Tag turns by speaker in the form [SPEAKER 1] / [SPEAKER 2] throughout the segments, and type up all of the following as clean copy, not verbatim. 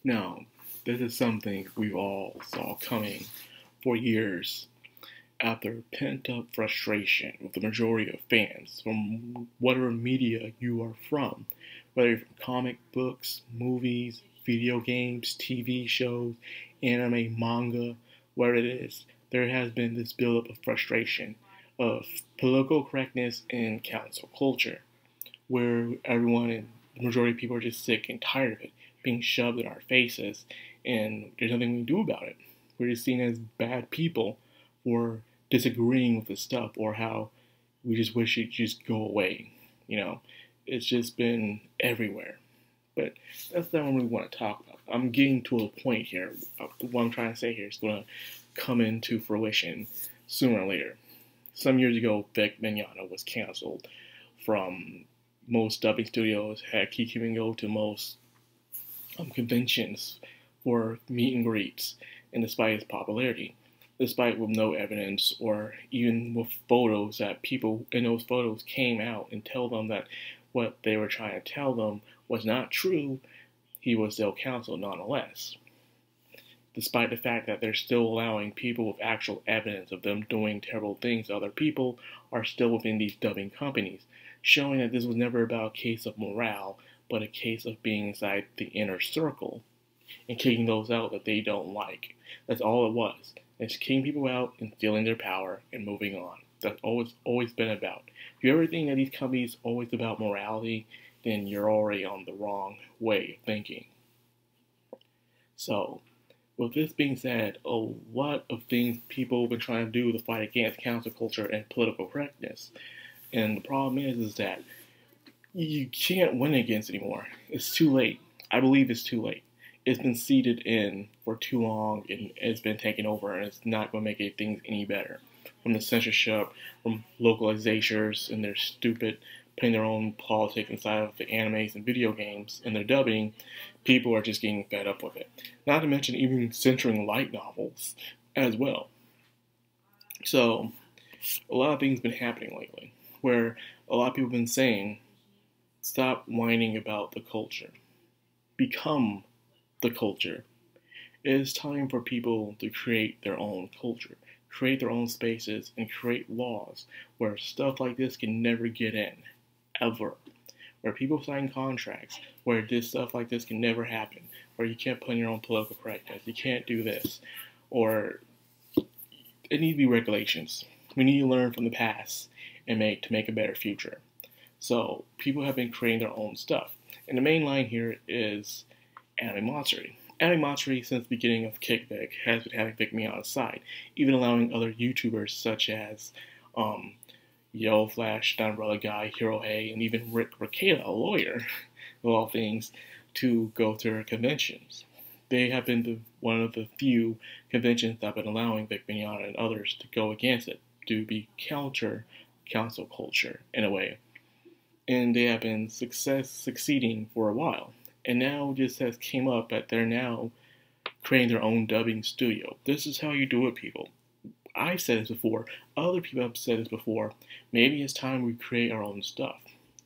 [SPEAKER 1] Now, this is something we've all saw coming for years after pent-up frustration with the majority of fans from whatever media you are from, whether you're from comic books, movies, video games, TV shows, anime, manga, whatever it is, there has been this buildup of frustration of political correctness and cancel culture, where everyone and the majority of people are just sick and tired of it being shoved in our faces, and there's nothing we can do about it. We're just seen as bad people for disagreeing with the stuff, or how we just wish it just go away. You know, it's just been everywhere. But that's not what we want to talk about. I'm getting to a point here. What I'm trying to say here is going to come into fruition sooner or later. Some years ago, Mignogna was canceled from most dubbing studios. Heck, he can even go to most conventions for meet and greets, and despite his popularity, despite with no evidence or even with photos that people in those photos came out and tell them that what they were trying to tell them was not true, he was still canceled nonetheless. Despite the fact that they're still allowing people with actual evidence of them doing terrible things to other people are still within these dubbing companies, showing that this was never about a case of morale, but a case of being inside the inner circle and kicking those out that they don't like. That's all it was. It's kicking people out and feeling their power and moving on. That's always been about. If you ever think that these companies are always about morality, then you're already on the wrong way of thinking. So, with this being said, a lot of things people have been trying to do to fight against cancel culture and political correctness. And the problem is that you can't win against it anymore. It's too late. I believe it's too late. It's been seeded in for too long, and it's been taken over, and it's not going to make things any better. From the censorship, from localizers and their stupid putting their own politics inside of the animes and video games and their dubbing, people are just getting fed up with it. Not to mention even censoring light novels as well. So, a lot of things have been happening lately, where a lot of people have been saying, stop whining about the culture. Become the culture. It is time for people to create their own culture, create their own spaces, and create laws where stuff like this can never get in, ever. Where people sign contracts where this stuff like this can never happen, where you can't put in your own political correctness, you can't do this, or it needs to be regulations. We need to learn from the past and make a better future. So people have been creating their own stuff. And the main line here is Matsuri. Matsuri, since the beginning of Kickback, has been having Pick Me on his side, even allowing other YouTubers such as Yo Flash, The Umbrella Guy, Hero Hay, and even Rick Ricada, a lawyer, of all things, to go to her conventions. They have been one of the few conventions that have been allowing Vic Mignogna and others to go against it, to be counter cancel culture in a way. And they have been succeeding for a while. And now this has came up that they're now creating their own dubbing studio. This is how you do it, people. I've said this before. Other people have said this before. Maybe it's time we create our own stuff.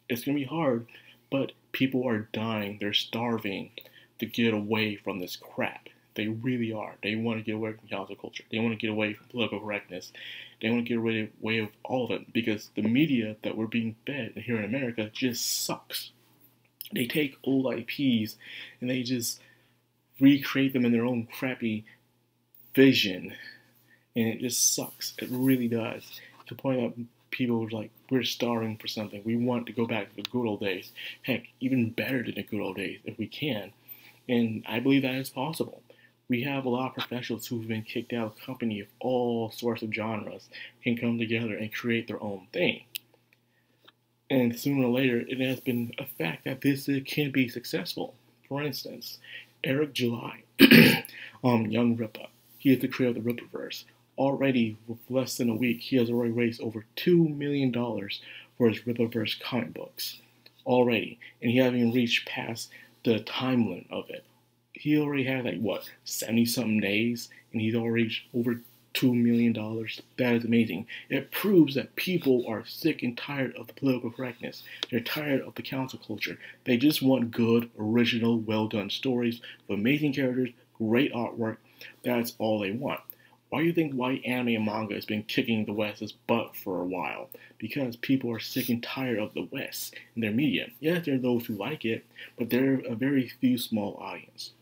[SPEAKER 1] It's going to be hard, but people are dying. They're starving to get away from this crap. They really are. They want to get away from cancel culture. They want to get away from political correctness. They want to get away with all of it, because the media that we're being fed here in America just sucks. They take old IPs and they just recreate them in their own crappy vision, and it just sucks. It really does. To the point that people are like, we're starving for something. We want to go back to the good old days. Heck, even better than the good old days if we can. And I believe that is possible. We have a lot of professionals who've been kicked out of the company of all sorts of genres can come together and create their own thing. And sooner or later, it has been a fact that this can be successful. For instance, Eric July, Young Rippa, he is the creator of the Rippaverse. Already, with less than a week, he has already raised over $2 million for his Rippaverse comic books. Already. And he hasn't even reached past the time limit of it. He already had, 70-something days, and he's already reached over $2 million. That is amazing. It proves that people are sick and tired of the political correctness. They're tired of the cancel culture. They just want good, original, well-done stories with amazing characters, great artwork. That's all they want. Why do you think white anime and manga has been kicking the West's butt for a while? Because people are sick and tired of the West and their media. Yes, there are those who like it, but they're a very few small audience.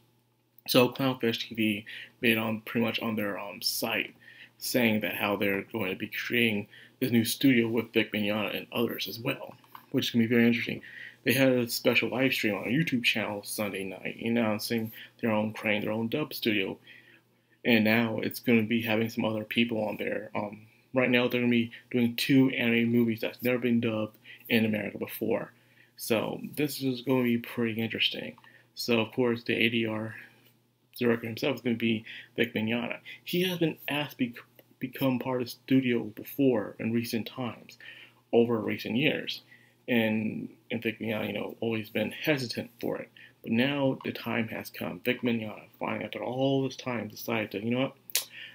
[SPEAKER 1] So Clownfish TV made pretty much on their site saying that how they're going to be creating this new studio with Vic Mignogna and others as well, which is going to be very interesting. They had a special live stream on a YouTube channel Sunday night announcing their own crane, their own dub studio. And now it's going to be having some other people on there. Right now they're going to be doing 2 anime movies that's never been dubbed in America before. So this is going to be pretty interesting. So of course the ADR director himself is going to be Vic Mignogna. He has been asked to become part of the studio before in recent times, over recent years. And Vic Mignogna, always been hesitant for it. But now the time has come. Vic Mignogna, finally, after all this time, decided to, what?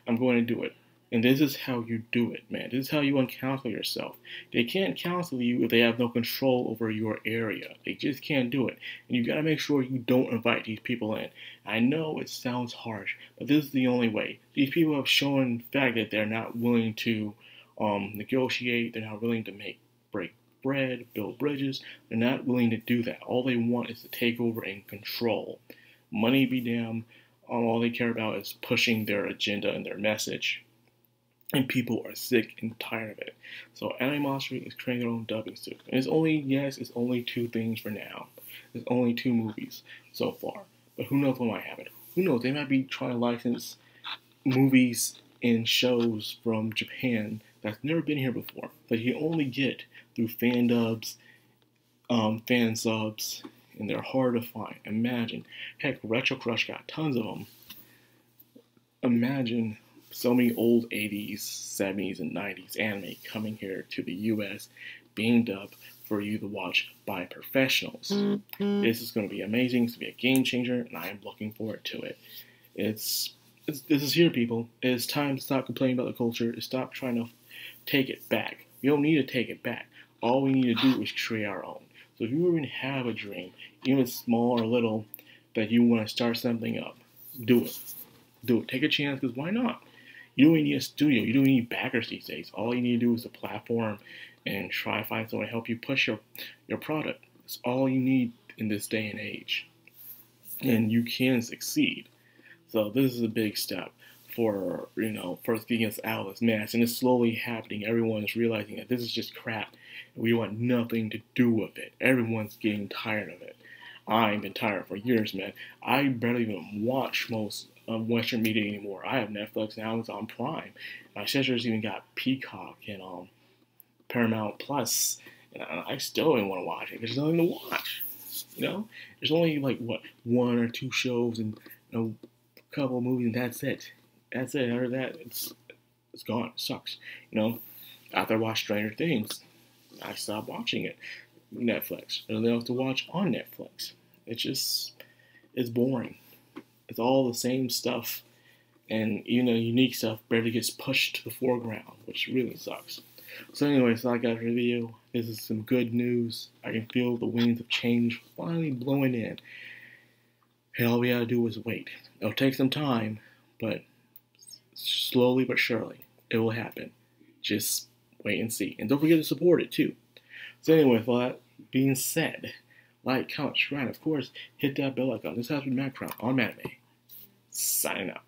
[SPEAKER 1] I'm going to do it. And this is how you do it, man. This is how you uncounsel yourself. They can't counsel you if they have no control over your area. They just can't do it. And you got to make sure you don't invite these people in. I know it sounds harsh, but this is the only way. These people have shown the fact that they're not willing to negotiate. They're not willing to break bread, build bridges. They're not willing to do that. All they want is to take over and control. Money be damned. All they care about is pushing their agenda and their message. And people are sick and tired of it. So Matsuri is creating their own dubbing studio. And it's only 2 things for now. There's only 2 movies so far. But who knows what might happen. Who knows, they might be trying to license movies and shows from Japan that's never been here before. That you only get through fan dubs, fan subs, and they're hard to find. Imagine. Heck, Retro Crush got tons of them. Imagine so many old 80s, 70s, and 90s anime coming here to the US, being dubbed for you to watch by professionals. This is going to be amazing. It's going to be a game changer, and I am looking forward to it. This is here, people. It's time to stop complaining about the culture and stop trying to take it back. We don't need to take it back. All we need to do is create our own. So if you even have a dream, even small or little, that you want to start something up, do it. Do it. Take a chance, because why not? You don't even need a studio. You don't need backers these days. All you need to do is a platform and try to find someone to help you push your product. That's all you need in this day and age. And you can succeed. So this is a big step for getting us out of this mess. And it's slowly happening. Everyone is realizing that this is just crap. And we want nothing to do with it. Everyone's getting tired of it. I've been tired for years, man. I barely even watch most Western media anymore. I have Netflix and Amazon Prime. My sister's even got Peacock and Paramount Plus, and I still didn't want to watch it. There's nothing to watch. There's only like 1 or 2 shows and a couple of movies, and that's it. That's it. After that, it's gone. It sucks. After I watched Stranger Things, I stopped watching it. Netflix. There's nothing else to watch on Netflix. It's boring. It's all the same stuff, and unique stuff barely gets pushed to the foreground, which really sucks. So anyway, so I got a review. This is some good news. I can feel the winds of change finally blowing in. And all we gotta do is wait. It'll take some time, but slowly but surely, it will happen. Just wait and see. And don't forget to support it too. So anyway, with all that being said, like, comment, subscribe, of course, hit that bell icon. This has been Madcrownxox on Madame. Signing out.